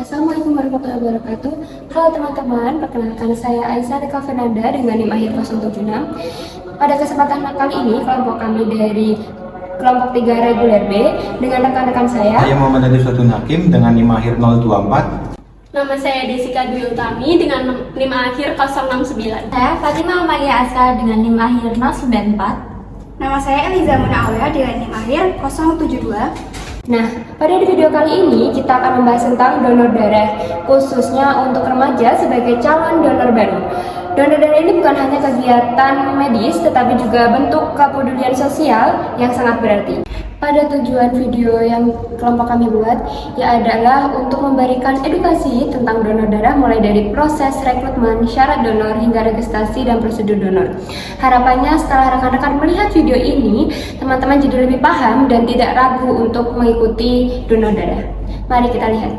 Assalamualaikum warahmatullahi wabarakatuh. Halo teman-teman, perkenalkan saya Aisyah Rika Fernanda dengan NIM akhir 076. Pada kesempatan kali ini, kelompok kami dari kelompok 3 reguler B dengan rekan-rekan saya. Saya Muhammad Adi Suatun Hakim dengan NIM akhir 024. Nama saya Desika Dwi Utami dengan NIM akhir 069. Saya Fatimah Amalia Aska dengan NIM akhir 094. Nama saya Eliza Muna Aulia dengan NIM akhir 072. Nah, pada video kali ini kita akan membahas tentang donor darah, khususnya untuk remaja sebagai calon donor baru. Donor darah ini bukan hanya kegiatan medis, tetapi juga bentuk kepedulian sosial yang sangat berarti. Pada tujuan video yang kelompok kami buat, ya adalah untuk memberikan edukasi tentang donor darah mulai dari proses rekrutmen, syarat donor, hingga registrasi dan prosedur donor. Harapannya setelah rekan-rekan melihat video ini, teman-teman jadi lebih paham dan tidak ragu untuk mengikuti donor darah. Mari kita lihat.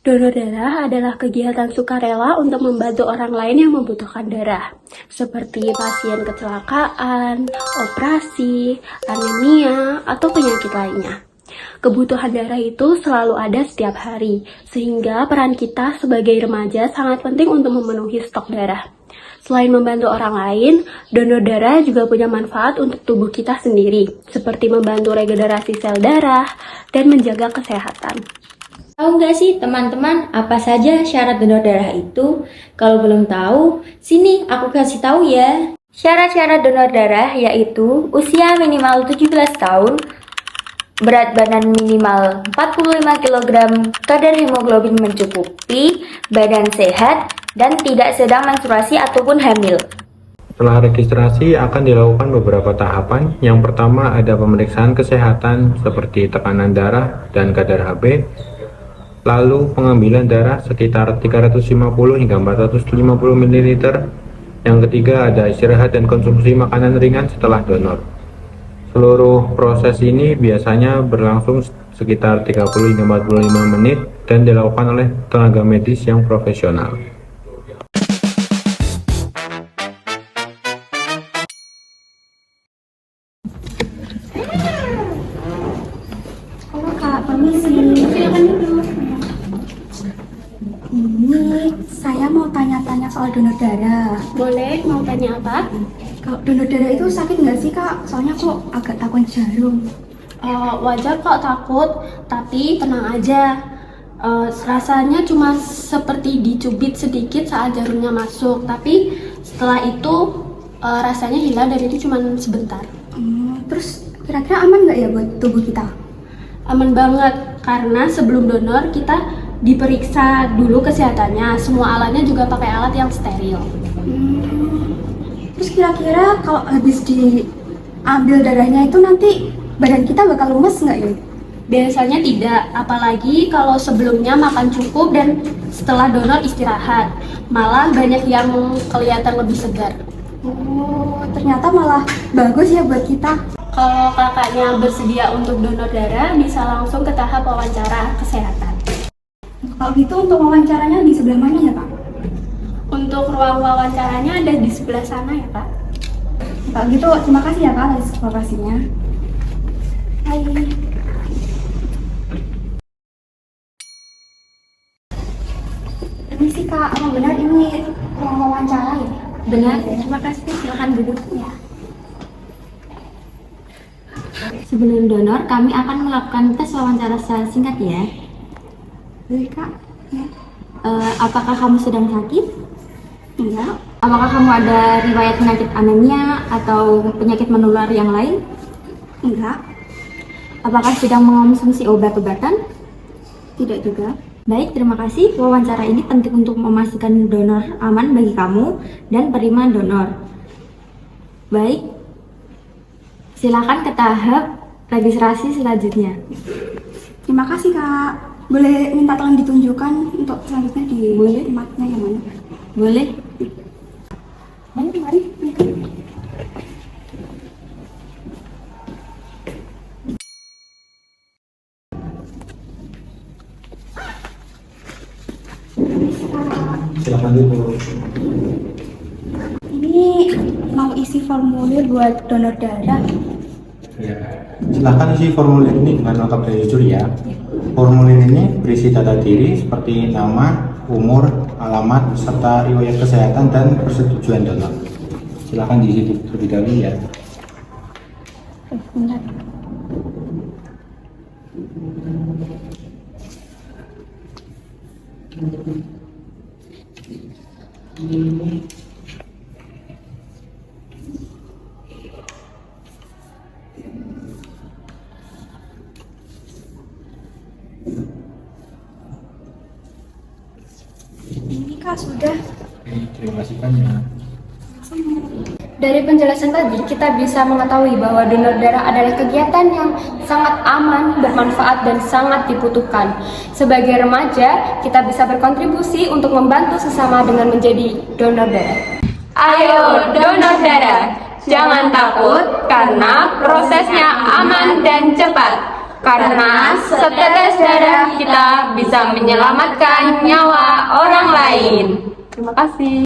Donor darah adalah kegiatan sukarela untuk membantu orang lain yang membutuhkan darah, seperti pasien kecelakaan, operasi, anemia, atau penyakit lainnya. Kebutuhan darah itu selalu ada setiap hari, sehingga peran kita sebagai remaja sangat penting untuk memenuhi stok darah. Selain membantu orang lain, donor darah juga punya manfaat untuk tubuh kita sendiri, seperti membantu regenerasi sel darah dan menjaga kesehatan. Tahu nggak sih teman-teman apa saja syarat donor darah itu? Kalau belum tahu, sini aku kasih tahu ya. Syarat-syarat donor darah yaitu usia minimal 17 tahun, berat badan minimal 45 kg, kadar hemoglobin mencukupi, badan sehat, dan tidak sedang menstruasi ataupun hamil. Setelah registrasi akan dilakukan beberapa tahapan. Yang pertama ada pemeriksaan kesehatan seperti tekanan darah dan kadar HB. Lalu pengambilan darah sekitar 350 hingga 450 ml. Yang ketiga ada istirahat dan konsumsi makanan ringan setelah donor. Seluruh proses ini biasanya berlangsung sekitar 30 hingga 45 menit dan dilakukan oleh tenaga medis yang profesional. Halo Kak, permisi. Silakan duduk. Ini saya mau tanya-tanya soal donor darah. Boleh, mau tanya apa? Kalau donor darah itu sakit nggak sih Kak? Soalnya kok agak takut jarum. Wajar kok takut, tapi tenang aja. Rasanya cuma seperti dicubit sedikit saat jarumnya masuk, tapi setelah itu rasanya hilang dan itu cuma sebentar. Terus kira-kira aman nggak ya buat tubuh kita? Aman banget, karena sebelum donor kita diperiksa dulu kesehatannya. Semua alatnya juga pakai alat yang steril. Terus kira-kira kalau habis diambil darahnya itu nanti badan kita bakal lemes nggak ya? Biasanya tidak, apalagi kalau sebelumnya makan cukup dan setelah donor istirahat. Malah banyak yang kelihatan lebih segar. Oh, ternyata malah bagus ya buat kita. Kalau kakaknya bersedia untuk donor darah, bisa langsung ke tahap wawancara kesehatan. Kalau gitu untuk wawancaranya di sebelah mana ya Kak? Untuk ruang wawancaranya ada di sebelah sana ya Pak. Kalau gitu terima kasih ya Kak atas informasinya. Hai. Ini sih Kak, apa benar ini ruang wawancara ya? Benar, terima kasih. Silakan duduk ya. Sebelum donor, kami akan melakukan tes wawancara secara singkat ya. Baik Kak. Ya. Apakah kamu sedang sakit? Enggak. Apakah kamu ada riwayat penyakit anemia atau penyakit menular yang lain? Enggak. Apakah sedang mengonsumsi obat-obatan? Tidak juga. Baik, terima kasih. Wawancara ini penting untuk memastikan donor aman bagi kamu dan penerima donor. Baik, silakan ke tahap registrasi selanjutnya. Terima kasih Kak. Boleh minta tolong ditunjukkan untuk selanjutnya di Boleh. tempatnya yang mana? Boleh? Ayo mari. Silakan dulu. Ini mau isi formulir buat donor darah. Ya. Silahkan isi formulir ini dengan lengkap dan jujur ya. Formulir ini berisi data diri seperti nama, umur, alamat, serta riwayat kesehatan dan persetujuan donor. Silahkan diisi terlebih dahulu ya. Bentar. Ini Kak sudah. Terima kasih banyak. Dari penjelasan tadi, kita bisa mengetahui bahwa donor darah adalah kegiatan yang sangat aman, bermanfaat, dan sangat dibutuhkan. Sebagai remaja, kita bisa berkontribusi untuk membantu sesama dengan menjadi donor darah. Ayo, donor darah! Jangan takut, karena prosesnya aman dan cepat. Karena setetes darah kita bisa menyelamatkan nyawa orang lain. Terima kasih.